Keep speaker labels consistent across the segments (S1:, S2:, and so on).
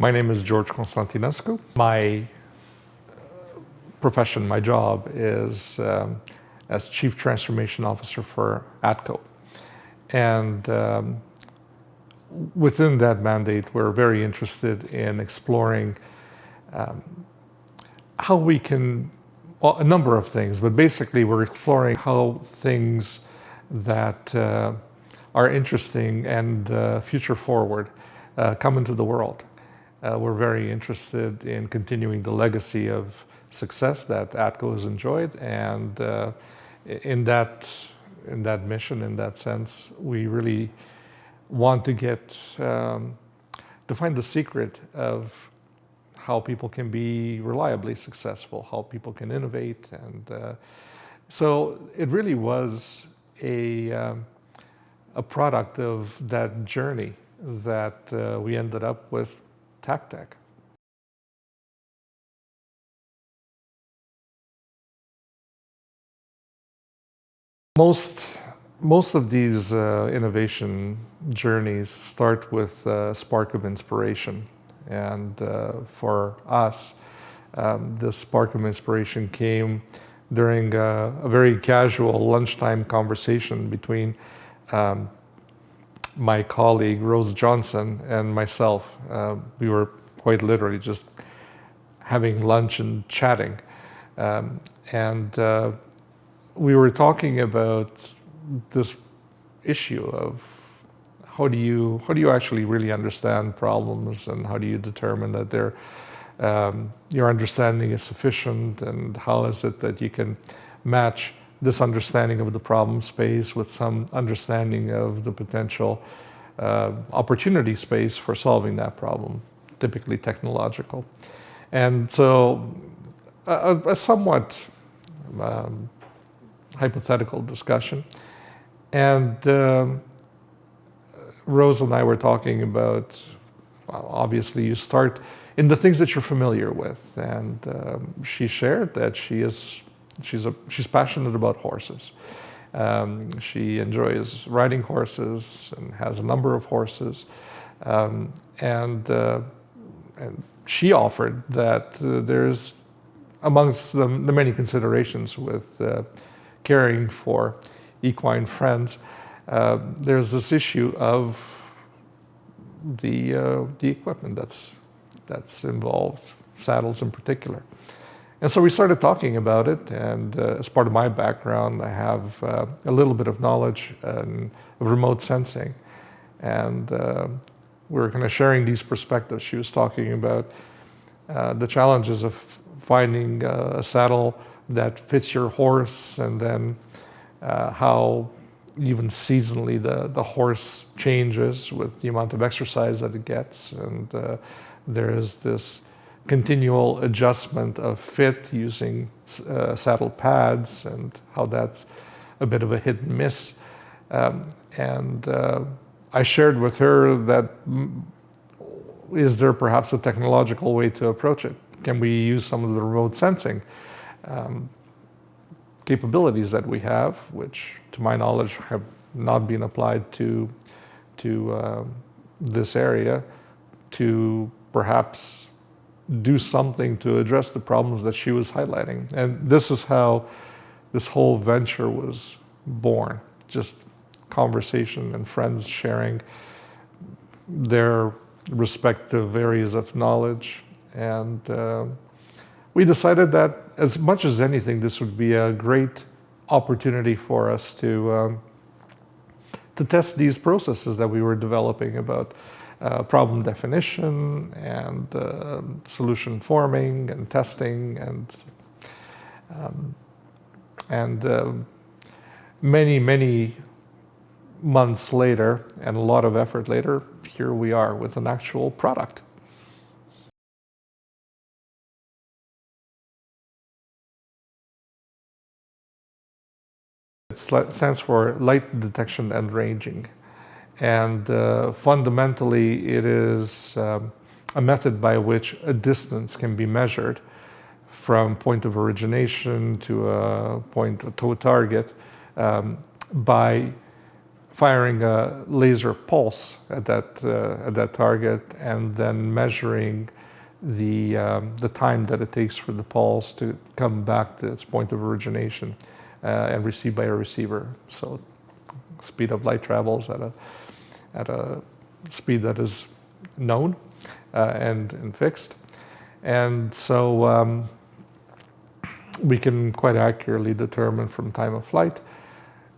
S1: My name is George Constantinescu. My profession, my job is as Chief Transformation Officer for ATCO. And within that mandate, we're very interested in exploring how we can, well, a number of things, but basically we're exploring how things that are interesting and future forward come into the world. We're very interested in continuing the legacy of success that ATCO has enjoyed, and in that mission, in that sense, we really want to get to find the secret of how people can be reliably successful, how people can innovate, and so it really was a product of that journey that we ended up with Tack-Tek. Most of these innovation journeys start with a spark of inspiration, and for us, the spark of inspiration came during a very casual lunchtime conversation between my colleague Rose Johnson and myself. We were quite literally just having lunch and chatting, and we were talking about this issue of how do you actually really understand problems, and how do you determine that your understanding is sufficient, and how is it that you can match this understanding of the problem space with some understanding of the potential opportunity space for solving that problem, typically technological. And so a somewhat hypothetical discussion. And Rose and I were talking about, well, obviously you start in the things that you're familiar with. And she shared that she's passionate about horses. She enjoys riding horses and has a number of horses. And she offered that there's, amongst the many considerations with caring for equine friends, there's this issue of the equipment that's involved, saddles in particular. And so we started talking about it, and as part of my background, I have a little bit of knowledge of remote sensing, and we were kind of sharing these perspectives. She was talking about the challenges of finding a saddle that fits your horse, and then how even seasonally the horse changes with the amount of exercise that it gets, and there is this continual adjustment of fit using saddle pads, and how that's a bit of a hit and miss. And I shared with her that, is there perhaps a technological way to approach it? Can we use some of the remote sensing capabilities that we have, which to my knowledge have not been applied to this area, to perhaps do something to address the problems that she was highlighting. And this is how this whole venture was born. Just conversation and friends sharing their respective areas of knowledge. And we decided that, as much as anything, this would be a great opportunity for us to test these processes that we were developing about problem definition and solution forming and testing, and many months later and a lot of effort later, here we are with an actual product. It stands for light detection and ranging. And fundamentally, it is a method by which a distance can be measured from point of origination to a target by firing a laser pulse at that target, and then measuring the time that it takes for the pulse to come back to its point of origination and received by a receiver. So speed of light travels at a speed that is known and fixed. And so we can quite accurately determine from time of flight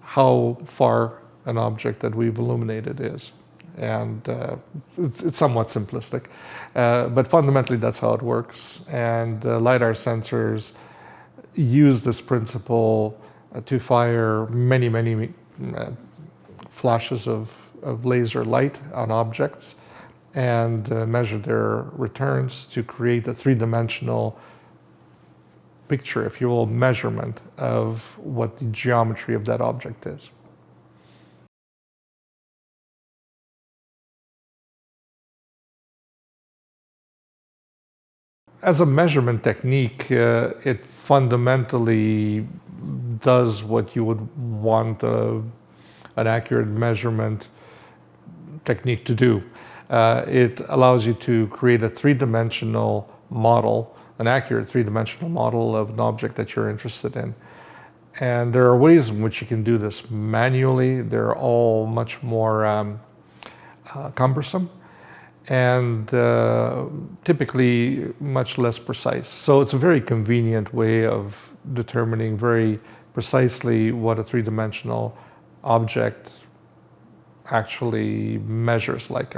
S1: how far an object that we've illuminated is. And it's somewhat simplistic, but fundamentally that's how it works. And LiDAR sensors use this principle to fire many flashes of laser light on objects and measure their returns to create a three-dimensional picture, if you will, measurement of what the geometry of that object is. As a measurement technique, it fundamentally does what you would want an accurate measurement technique to do. It allows you to create a three-dimensional model, an accurate three-dimensional model of an object that you're interested in. And there are ways in which you can do this manually. They're all much more cumbersome and typically much less precise. So it's a very convenient way of determining very precisely what a three-dimensional object actually measures like.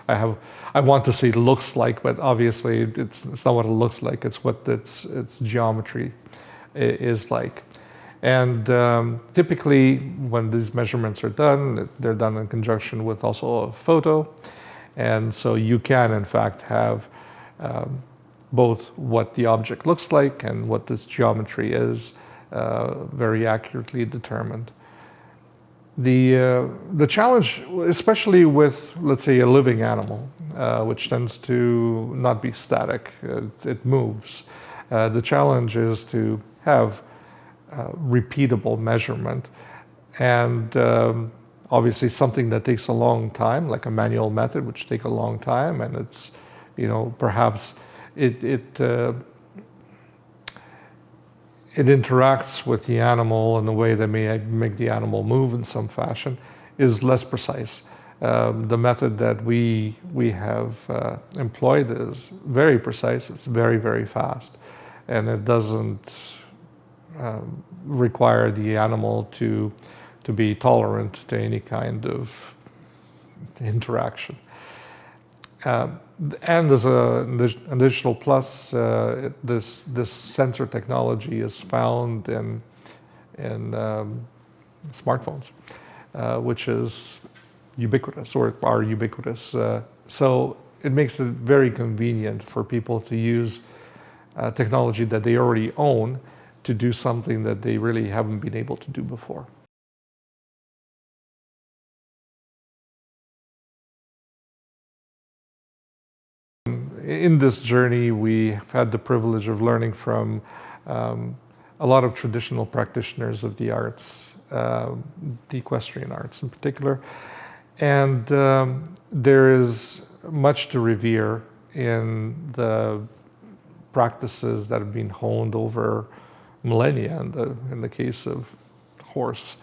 S1: I want to say looks like, but obviously it's not what it looks like, it's what its geometry is like. And typically when these measurements are done, they're done in conjunction with also a photo. And so you can, in fact, have both what the object looks like and what its geometry is very accurately determined. The challenge, especially with, let's say, a living animal, which tends to not be static, it moves. The challenge is to have repeatable measurement, and obviously something that takes a long time, like a manual method, which take a long time, and it's, perhaps it interacts with the animal in a way that may make the animal move in some fashion, is less precise. The method that we have employed is very precise. It's very fast, and it doesn't require the animal to be tolerant to any kind of interaction. And as an additional plus, this sensor technology is found in smartphones, which is ubiquitous, or are ubiquitous. So it makes it very convenient for people to use technology that they already own to do something that they really haven't been able to do before. In this journey, we've had the privilege of learning from a lot of traditional practitioners of the arts, the equestrian arts in particular. And there is much to revere in the practices that have been honed over millennia in the case of horse.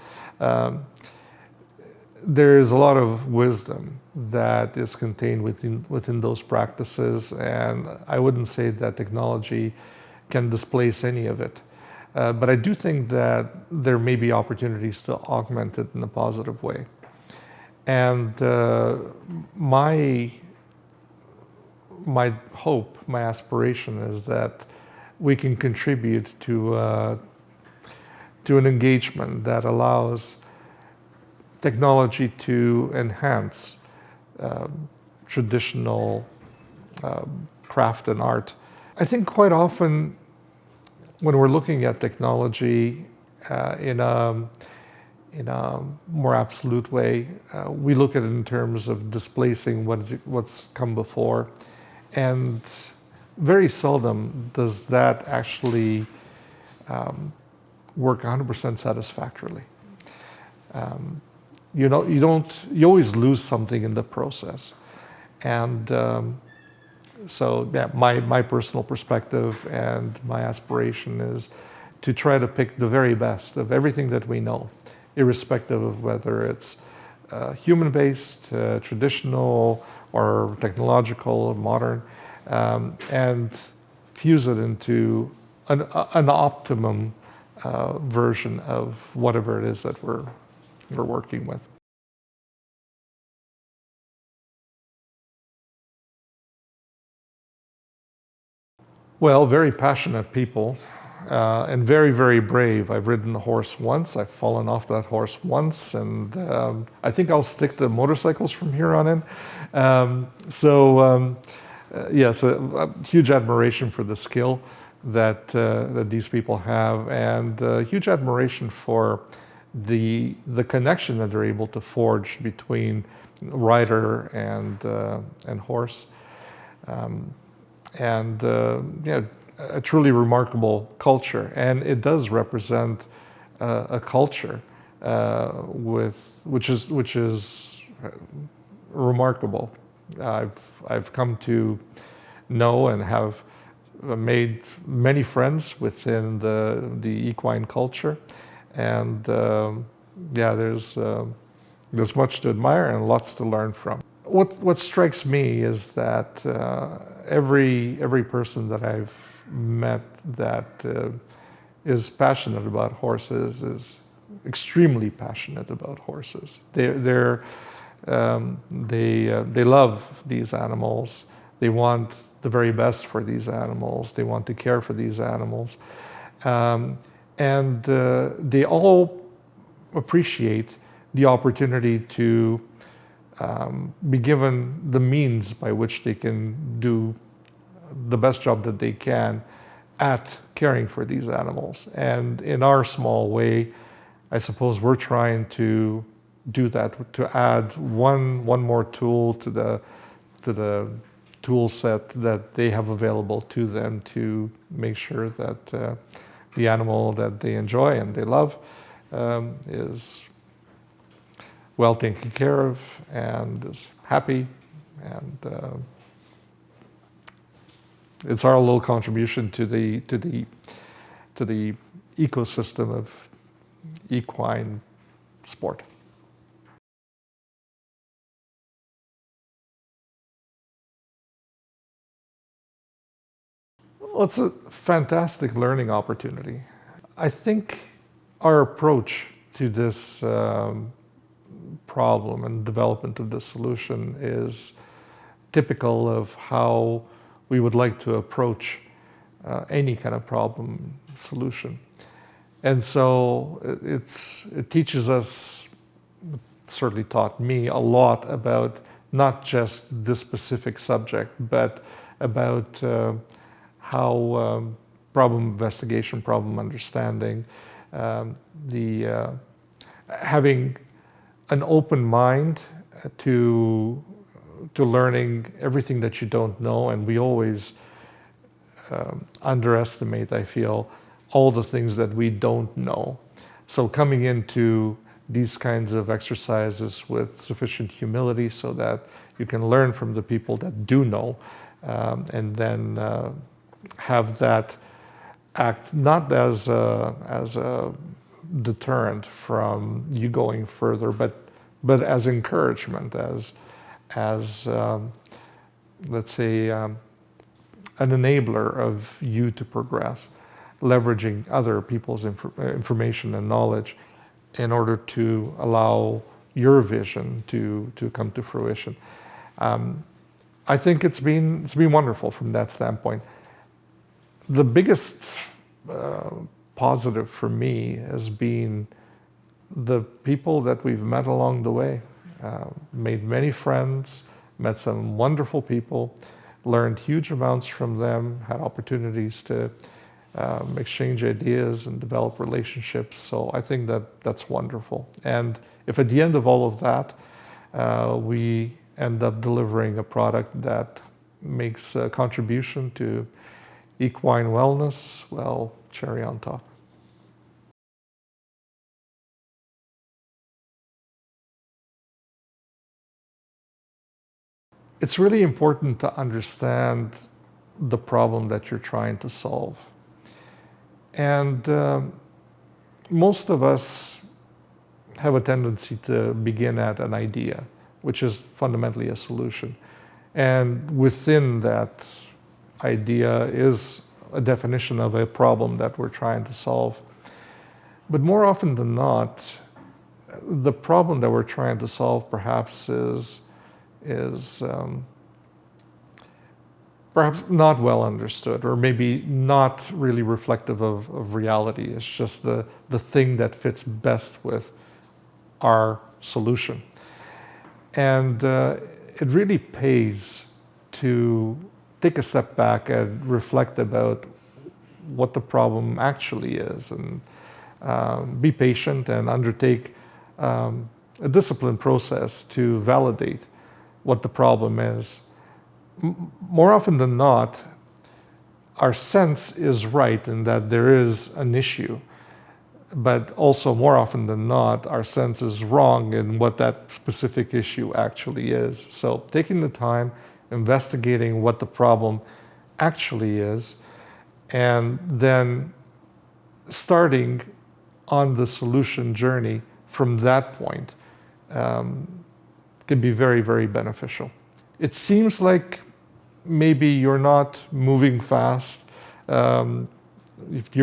S1: There is a lot of wisdom that is contained within those practices, and I wouldn't say that technology can displace any of it. But I do think that there may be opportunities to augment it in a positive way. And my hope, my aspiration is that we can contribute to an engagement that allows technology to enhance traditional craft and art. I think quite often when we're looking at technology in a more absolute way, we look at it in terms of displacing what's come before, and very seldom does that actually work 100% satisfactorily. you always lose something in the process. And so yeah, my personal perspective and my aspiration is to try to pick the very best of everything that we know, irrespective of whether it's human-based, traditional, or technological, modern, and fuse it into an optimum version of whatever it is that we're working with. Well, very passionate people, and very, very brave. I've ridden a horse once. I've fallen off that horse once, and I think I'll stick to motorcycles from here on in. Yes, a huge admiration for the skill that these people have, and huge admiration for the connection that they're able to forge between rider and horse. And yeah, a truly remarkable culture, and it does represent a culture which is remarkable. I've come to know and have made many friends within the equine culture, and yeah, there's much to admire and lots to learn from. What strikes me is that every person that I've met that is passionate about horses is extremely passionate about horses. They love these animals. They want the very best for these animals. They want to care for these animals, and they all appreciate the opportunity to be given the means by which they can do the best job that they can at caring for these animals. And in our small way, I suppose we're trying to do that, to add one more tool to the tool set that they have available to them to make sure that the animal that they enjoy and they love is well taken care of and is happy, and it's our little contribution to the ecosystem of equine sport. Well, it's a fantastic learning opportunity. I think our approach to this problem and development of the solution is typical of how we would like to approach any kind of problem solution. And so it teaches us, certainly taught me a lot about not just this specific subject, but about how problem investigation, problem understanding, having an open mind to learning everything that you don't know, and we always underestimate, I feel, all the things that we don't know. So coming into these kinds of exercises with sufficient humility so that you can learn from the people that do know, and then have that act not as a deterrent from you going further, but as encouragement, as let's say an enabler of you to progress, leveraging other people's information and knowledge in order to allow your vision to come to fruition. I think it's been wonderful from that standpoint. The biggest positive for me has been the people that we've met along the way. Made many friends, met some wonderful people, learned huge amounts from them, had opportunities to exchange ideas and develop relationships. So I think that's wonderful. And if at the end of all of that, we end up delivering a product that makes a contribution to equine wellness, well, cherry on top. it's really important to understand the problem that you're trying to solve. And most of us have a tendency to begin at an idea, which is fundamentally a solution. And within that idea is a definition of a problem that we're trying to solve. But more often than not, the problem that we're trying to solve perhaps is perhaps not well understood, or maybe not really reflective of reality. It's just the thing that fits best with our solution. And it really pays to take a step back and reflect about what the problem actually is, and be patient and undertake a disciplined process to validate what the problem is. More often than not, our sense is right in that there is an issue, but also more often than not, our sense is wrong in what that specific issue actually is. So taking the time, investigating what the problem actually is, and then starting on the solution journey from that point can be very, very beneficial. It seems like maybe you're not moving fast. It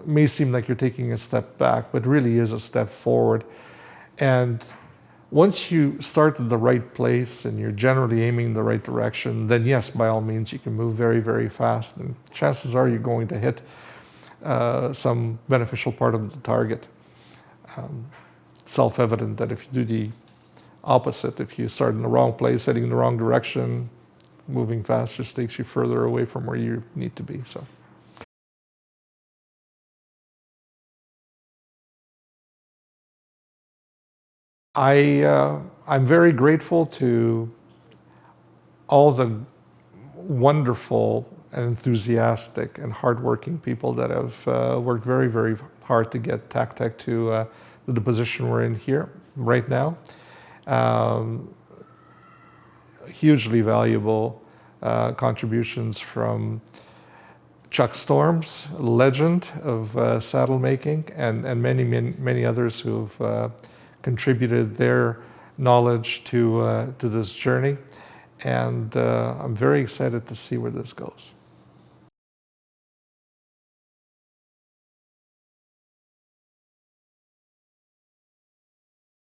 S1: may seem like you're taking a step back, but really is a step forward. And once you start at the right place and you're generally aiming in the right direction, then yes, by all means, you can move very, very fast. And chances are you're going to hit some beneficial part of the target. It's self-evident that if you do the opposite, if you start in the wrong place, heading in the wrong direction, moving fast just takes you further away from where you need to be. So. I'm very grateful to all the wonderful and enthusiastic and hardworking people that have worked very, very hard to get Tack-Tek to the position we're in here right now. Hugely valuable contributions from Chuck Storms, a legend of saddle making, and many, many, many others who've contributed their knowledge to this journey. And I'm very excited to see where this goes.